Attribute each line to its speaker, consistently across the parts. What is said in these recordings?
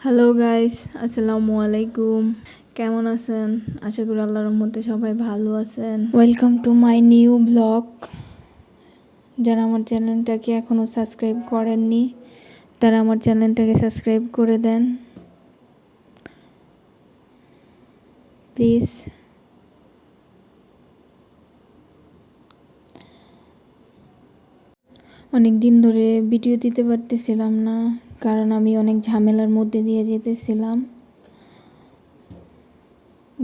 Speaker 1: Hello guys, আসসালামু আলাইকুম। কেমন আছেন? আশা করি আল্লাহর রহমতে সবাই ভালো আছেন। Welcome to my new blog. যারা আমার চ্যানেলটাকে এখনও সাবস্ক্রাইব করেননি তারা আমার চ্যানেলটাকে সাবস্ক্রাইব করে দেন প্লিজ। অনেক দিন ধরে ভিডিও দিতে পারতেছিলাম না, কারণ আমি অনেক ঝামেলার মধ্যে দিয়ে যেতেছিলাম।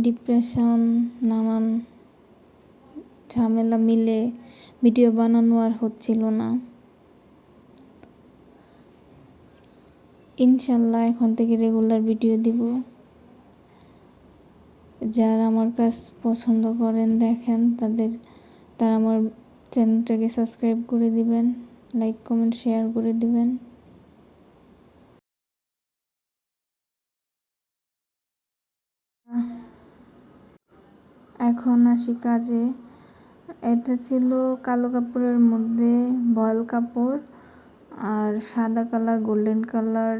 Speaker 1: ডিপ্রেশন, নানান ঝামেলা মিলে ভিডিও বানানো আর হচ্ছিল না। ইনশাল্লাহ এখন থেকে রেগুলার ভিডিও দিব। যারা আমার কাজ পছন্দ করেন, দেখেন, তারা আমার চ্যানেলটাকে সাবস্ক্রাইব করে দিবেন, লাইক কমেন্ট শেয়ার করে দিবেন। এখন আসি কাজে। এটা ছিল কালো কাপড়ের মধ্যে ভয়েল কাপড় আর সাদা কালার, গোল্ডেন কালার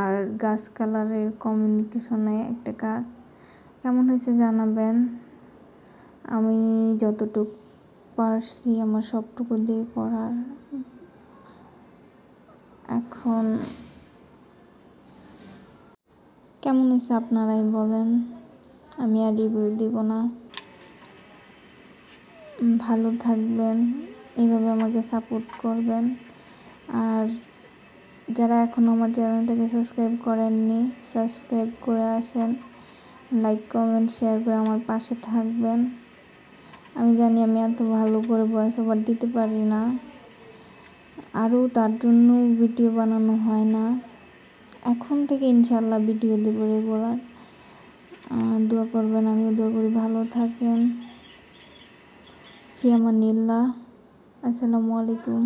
Speaker 1: আর গাছ কালারের কমিউনিকেশনে একটা কাজ। কেমন হয়েছে জানাবেন। আমি যতটুকু পারছি আমার সবটুকু দিয়ে করার। এখন কেমন হয়েছে আপনারাই বলেন, আমি আর রিভিউ দিব না। ভালো থাকবেন, এইভাবে আমাকে সাপোর্ট করবেন। আর যারা এখনও আমার চ্যানেলটাকে সাবস্ক্রাইব করেননি, সাবস্ক্রাইব করে আসেন, লাইক কমেন্ট শেয়ার করে আমার পাশে থাকবেন। আমি জানি আমি এত ভালো করে ভয়েস ওভার দিতে পারি না, আরও তার জন্য ভিডিও বানানো হয় না। এখন থেকে ইনশাল্লাহ ভিডিও দেব রেগুলার। দোয়া করবেন, আমিও দোয়া করি ভালো থাকেন। ফি আমানিল্লাহ। আসসালামু আলাইকুম।